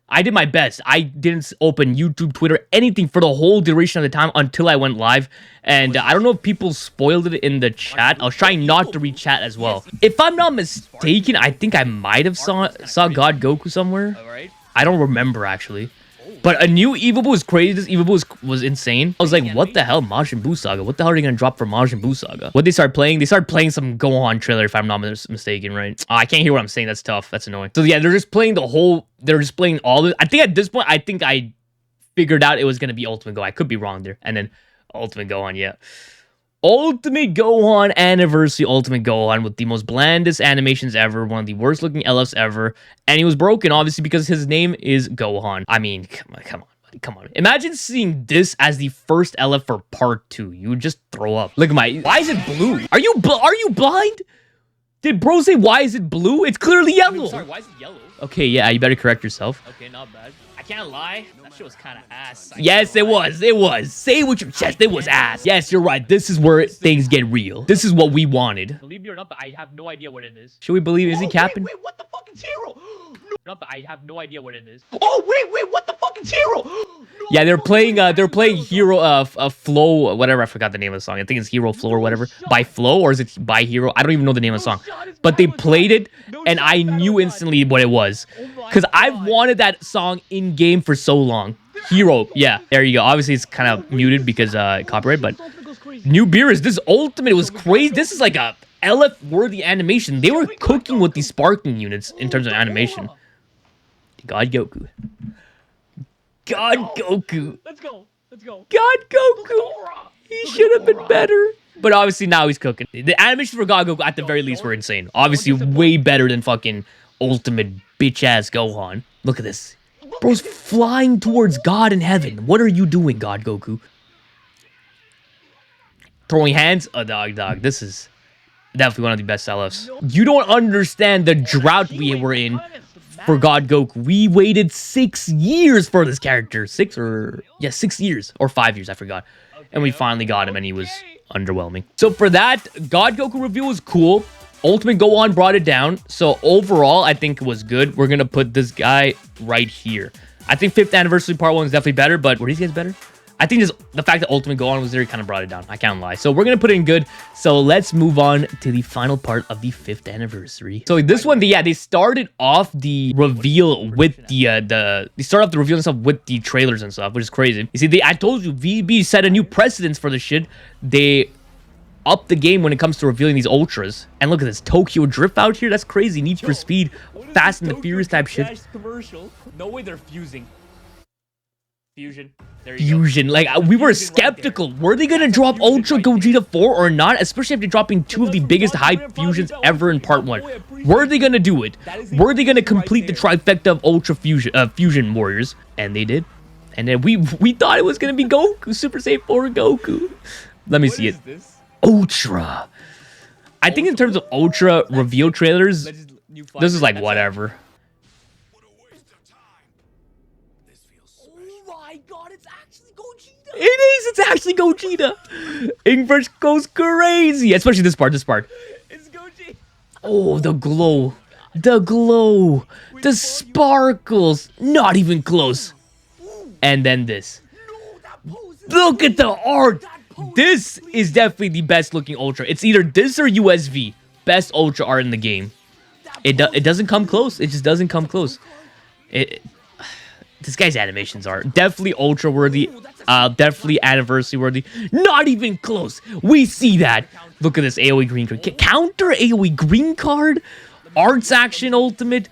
[SPEAKER 1] I did my best. I didn't open YouTube, Twitter, anything for the whole duration of the time until I went live. And I don't know if people spoiled it in the chat. I was trying not to read chat as well. If I'm not mistaken, I think I might have saw God Goku somewhere. I don't remember actually. But a new Evil Boo was crazy. This Evil Boo was insane. I was like, what the hell, Majin Buu Saga? What the hell are they gonna drop for Majin Buu Saga? What they start playing? They started playing some Gohan trailer, if I'm not mistaken, right? Oh, I can't hear what I'm saying. That's tough. That's annoying. So yeah, they're just playing they're just playing all this. I think at this point, I figured out it was gonna be Ultimate Go. I could be wrong there. And then Ultimate Gohan, yeah. Ultimate Gohan Anniversary Ultimate Gohan with the most blandest animations ever, one of the worst looking LFs ever, and he was broken obviously because his name is Gohan. I mean, come on, buddy, come on. Imagine seeing this as the first LF for part 2. You would just throw up. Look at why is it blue? Are you blind? Did bro say why is it blue? It's clearly yellow.
[SPEAKER 2] Sorry, why is it yellow?
[SPEAKER 1] Okay, yeah, you better correct yourself.
[SPEAKER 2] Okay, not bad. I can't lie. That shit was kind of ass.
[SPEAKER 1] Yes, it was. It was. Say it with your chest. It was ass. Yes, you're right. This is where things get real. This is what we wanted.
[SPEAKER 2] Believe me or not, but I have no idea what it is.
[SPEAKER 1] Should we believe? Is he capping?
[SPEAKER 2] Wait, what the fuck is Hero? No, but I have no idea what it is. Oh, wait, what the fuck is Hero? No,
[SPEAKER 1] yeah, they're playing Hero Flow, whatever. I forgot the name of the song. I think it's Hero Flow or whatever. By Flow, or is it by Hero? I don't even know the name of the song. But they played it, and I knew instantly what it was. Because I've wanted that song in game for so long. Hero, yeah, there you go. Obviously, it's kind of muted because copyright, but New Beerus, this Ultimate was crazy. This is like a LF-worthy animation. They were cooking with these sparking units in terms of animation. God Goku. God Goku.
[SPEAKER 2] Let's go.
[SPEAKER 1] God Goku. He should have been better. But obviously now he's cooking. The animations for God Goku at the very least were insane. Obviously way better than fucking Ultimate bitch-ass Gohan. Look at this. Bro's flying towards God in heaven. What are you doing, God Goku? Throwing hands? Oh, dog. This is definitely one of the best LFs. You don't understand the drought we were in for God Goku. We waited 6 years for this character. 6 years. Or 5 years, I forgot. And we finally got him, and he was underwhelming. So for that, God Goku review was cool. Ultimate Gohan brought it down. So overall, I think it was good. We're going to put this guy right here. I think 5th anniversary part 1 is definitely better, but were these guys better? I think just the fact that Ultimate Gohan was there kind of brought it down. I can't lie. So we're going to put it in good. So let's move on to the final part of the 5th anniversary. So this one, they started off the reveal with they started off the reveal and stuff with the trailers and stuff, which is crazy. You see, I told you, VB set a new precedence for this shit. They up the game when it comes to revealing these ultras. And look at this Tokyo Drift out here. That's crazy. Need for Speed, Fast and the Furious type shit.
[SPEAKER 2] Commercial. No way they're fusing. Fusion. There you
[SPEAKER 1] Fusion.
[SPEAKER 2] go.
[SPEAKER 1] Like, we were skeptical. Were they going to drop Ultra Gogeta 4 or not? Especially after dropping 2 of the biggest hype fusions ever in part 1. Were they going to do it? Were they going to complete the trifecta of Ultra Fusion Warriors? And they did. And then we thought it was going to be Goku. Super Saiyan 4 Goku. Let me see it. Ultra. I think in terms of Ultra reveal trailers, this is like whatever. It is. It's actually Gogeta. Ingrush goes crazy, especially this part.
[SPEAKER 2] It's Goji.
[SPEAKER 1] Oh, the glow, the sparkles. Not even close. And then this. Look at the art. This is definitely the best looking Ultra. It's either this or USV. Best Ultra art in the game. It doesn't come close. It just doesn't come close. This guy's animations are definitely Ultra worthy. Definitely anniversary worthy. Not even close. We see that. Look at this AoE green card. Counter AoE green card. Arts Action Ultimate.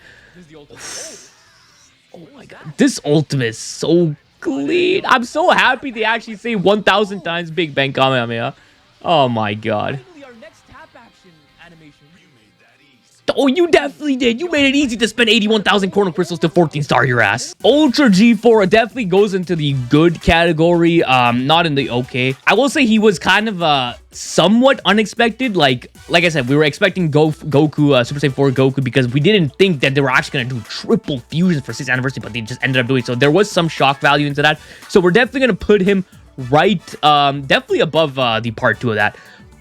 [SPEAKER 1] Oh my god. This ultimate is so clean. I'm so happy they actually say 1,000 times Big Bang Kamehameha. Oh my god.
[SPEAKER 2] Our next tap action animation.
[SPEAKER 1] Oh, you definitely did. You made it easy to spend 81,000 Chrono Crystals to 14-star your ass. Ultra G4 definitely goes into the good category, not in the okay. I will say he was kind of somewhat unexpected. Like I said, we were expecting Goku, Super Saiyan 4 Goku, because we didn't think that they were actually going to do triple fusions for 6th anniversary, but they just ended up doing it. So there was some shock value into that. So we're definitely going to put him right, definitely above the part 2 of that.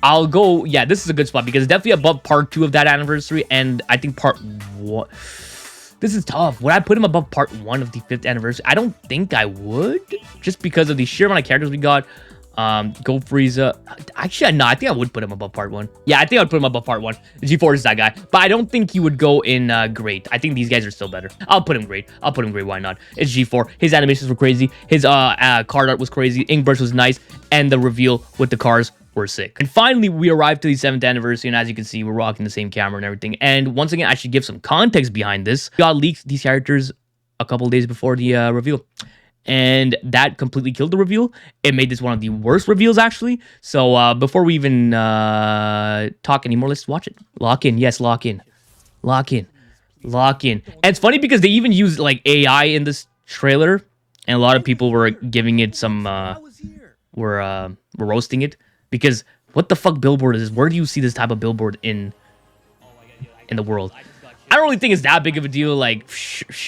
[SPEAKER 1] I'll go, yeah, this is a good spot because it's definitely above part 2 of that anniversary, and I think part 1. This is tough. Would I put him above part 1 of the 5th anniversary? I don't think I would, just because of the sheer amount of characters we got. Go Frieza. Actually, no, I think I would put him above part 1. Yeah, I think I would put him above part 1. G4 is that guy, but I don't think he would go in great. I think these guys are still better. I'll put him great. Why not? It's G4. His animations were crazy. His card art was crazy. Ink Burst was nice, and the reveal with the cars were sick. And finally, we arrived to the 7th anniversary, and as you can see, we're rocking the same camera and everything. And once again, I should give some context behind this. We got leaked these characters a couple days before the reveal, and that completely killed the reveal. It made this one of the worst reveals, actually. So before we even talk anymore, let's watch it. Lock in. Yes, lock in. Lock in. Lock in. And it's funny because they even used like AI in this trailer, and a lot of people were giving it some were roasting it. Because what the fuck billboard is this? Where do you see this type of billboard in the world? I don't really think it's that big of a deal. Like,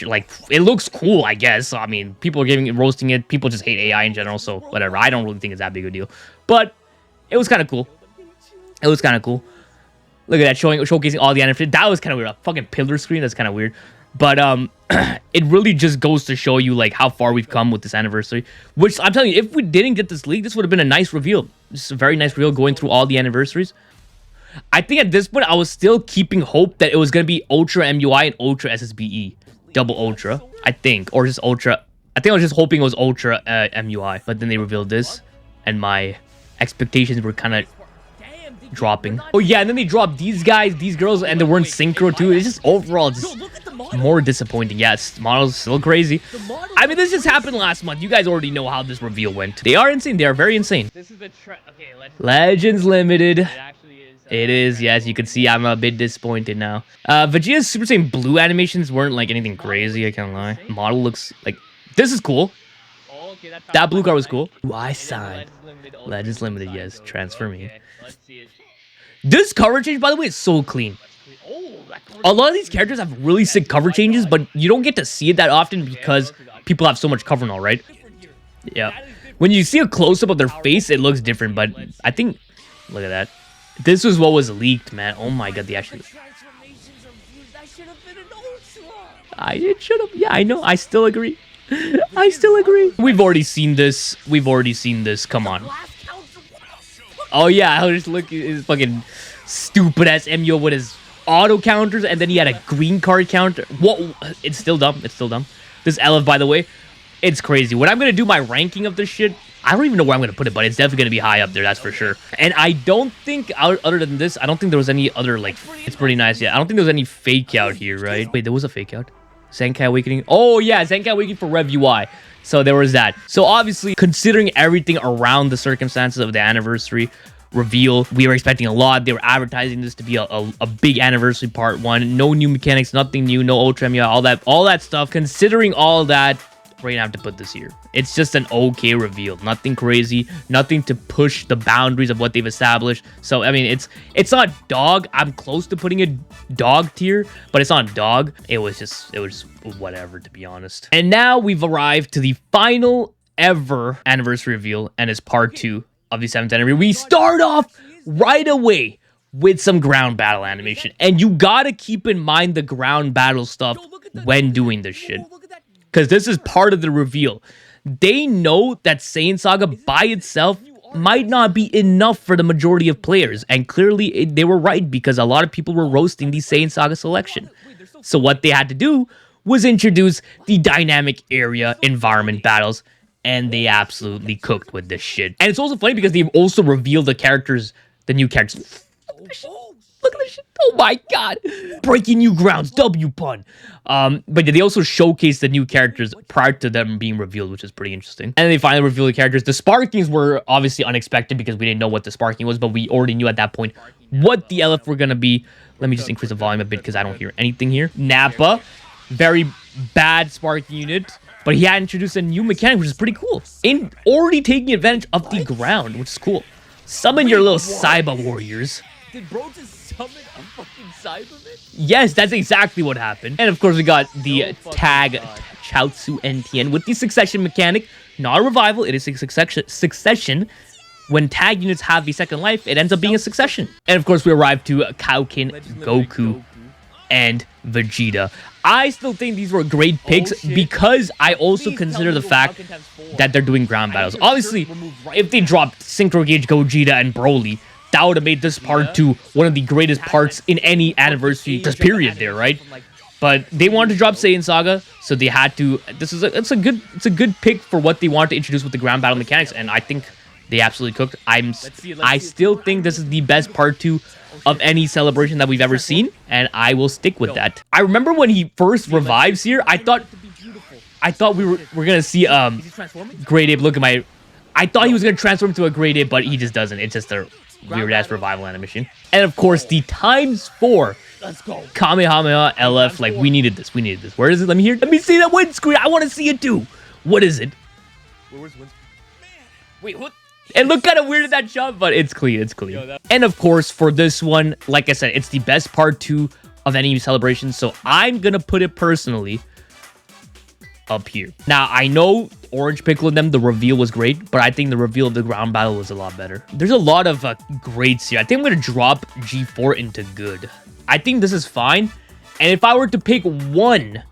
[SPEAKER 1] like it looks cool, I guess. I mean, people are roasting it. People just hate AI in general, so whatever. I don't really think it's that big of a deal. But it was kind of cool. It was kind of cool. Look at that, showcasing all the animations. That was kind of weird. A fucking pillar screen. That's kind of weird. But it really just goes to show you like how far we've come with this anniversary. Which I'm telling you, if we didn't get this leak, this would have been a nice reveal. Just a very nice reveal going through all the anniversaries. I think at this point, I was still keeping hope that it was going to be Ultra MUI and Ultra SSBE. Double Ultra, I think. Or just Ultra. I think I was just hoping it was Ultra MUI. But then they revealed this. And my expectations were kind of dropping. Oh yeah, and then they dropped these guys, these girls, and they weren't synchro too. It's just overall just more disappointing. Yes, models still crazy. I mean, this just happened last month. You guys already know how this reveal went. They are insane. They are very insane.
[SPEAKER 2] This is the okay,
[SPEAKER 1] Legends Limited.
[SPEAKER 2] It actually is.
[SPEAKER 1] It is, yes. You can see I'm a bit disappointed now. Vegeta's Super Saiyan Blue animations weren't like anything crazy, I can't lie. Model looks like... This is cool. That blue card was cool. I signed. Legends Limited, yes. Transfer me. This cover change, by the way, is so clean. A lot of these characters have really sick cover changes, but you don't get to see it that often because people have so much cover now, right? Yeah. When you see a close-up of their face, it looks different, but I think... Look at that. This was what was leaked, man. Oh my god, they actually... It should have... Yeah, I know. I still agree. I still agree. We've already seen this. Come on. Oh yeah, I was just looking at his fucking stupid ass Emyo with his auto counters, and then he had a green card counter. Whoa, it's still dumb. This LF, by the way, it's crazy. When I'm gonna do my ranking of this shit, I don't even know where I'm gonna put it, but it's definitely gonna be high up there, that's for sure. And I don't think, other than this, I don't think there was any other, like, it's pretty nice. Yeah, I don't think there was any fake out here, right? Wait, there was a fake out. Zenkai Awakening. Oh yeah, Zenkai Awakening for Rev UI. So there was that. So obviously, considering everything around the circumstances of the anniversary reveal, we were expecting a lot. They were advertising this to be a big anniversary part 1. No new mechanics, nothing new, no Ultra MUI, all that stuff. Considering all that, we're gonna have to put this here. It's just an okay reveal. Nothing crazy, nothing to push the boundaries of what they've established. So I mean, it's not dog. I'm close to putting it dog tier, but it's not dog. It was just whatever, to be honest. And now we've arrived to the final ever anniversary reveal, and it's part 2 of the 7th anniversary. We start off right away with some ground battle animation, and you gotta keep in mind the ground battle stuff when doing this shit, because this is part of the reveal. They know that Saiyan Saga by itself might not be enough for the majority of players, and clearly they were right because a lot of people were roasting the Saiyan Saga selection. So what they had to do was introduce the dynamic area environment battles, and they absolutely cooked with this shit. And it's also funny because they've also revealed the new characters. Look at this shit. Oh my god. Breaking new grounds. W pun. But they also showcased the new characters prior to them being revealed, which is pretty interesting. And then they finally revealed the characters. The Sparkings were obviously unexpected because we didn't know what the Sparking was, but we already knew at that point what the LF were gonna be. Let me just increase the volume a bit because I don't hear anything here. Nappa. Very bad Sparking unit. But he had introduced a new mechanic, which is pretty cool. In already taking advantage of the ground, which is cool. Summon your little Saiba warriors.
[SPEAKER 2] Did bro just summon a fucking Cyberman?
[SPEAKER 1] Yes, that's exactly what happened. And of course, we got the tag Chaozu NTN with the succession mechanic. Not a revival, it is a succession. When tag units have the second life, it ends up being a succession. And of course, we arrived to Kaioken, Goku, and Vegeta. I still think these were great picks because I also consider the fact that they're doing ground battles. Obviously, if they dropped Synchro Gauge, Gogeta, and Broly, that would have made this part 2 one of the greatest parts in any anniversary just period there, right? But they wanted to drop Saiyan Saga, so they had to. It's a good pick for what they wanted to introduce with the ground battle mechanics, and I think they absolutely cooked. I still think this is the best part 2 of any celebration that we've ever seen, and I will stick with that. I remember when he first revives here, I thought we were gonna see Great Ape. Look at my. I thought he was gonna transform into a Great Ape, but he just doesn't. It's just a weird ass revival animation. And of course, the ×4 Kamehameha LF. Like we needed this. Where is it? Let me hear. Let me see that windscreen. I want to see it too. What is it?
[SPEAKER 2] Where's windscreen? Wait, what?
[SPEAKER 1] It looked kind of weird in that shot, but it's clean. It's clean. And of course, for this one, like I said, it's the best part 2 of any celebration. So I'm gonna put it personally up here. Now I know Orange Piccolo and them, the reveal was great, but I think the reveal of the ground battle was a lot better. There's a lot of greats here. I think I'm gonna drop G4 into good. I think this is fine. And if I were to pick one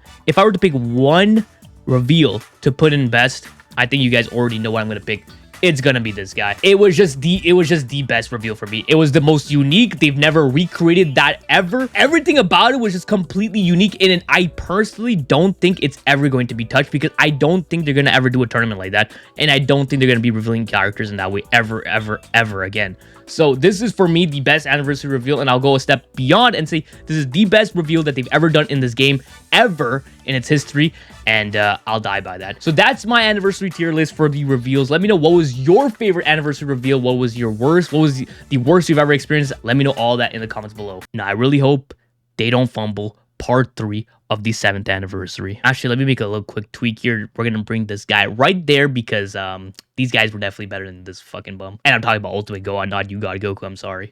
[SPEAKER 1] reveal to put in best, I think you guys already know what I'm gonna pick. It's gonna be this guy. It was just the best reveal for me. It was the most unique. They've never recreated that ever. Everything about it was just completely unique, and I personally don't think it's ever going to be touched because I don't think they're gonna ever do a tournament like that, and I don't think they're gonna be revealing characters in that way ever again. So this is for me the best anniversary reveal, and I'll go a step beyond and say this is the best reveal that they've ever done in this game ever in its history, and I'll die by that. So that's my anniversary tier list for the reveals. Let me know what was your favorite anniversary reveal, what was your worst, what was the worst you've ever experienced. Let me know all that in the comments below. Now I really hope they don't fumble part 3 of the 7th anniversary. Actually, let me make a little quick tweak here. We're gonna bring this guy right there because these guys were definitely better than this fucking bum. And I'm talking about Ultimate Gohan, not You God Goku. I'm sorry.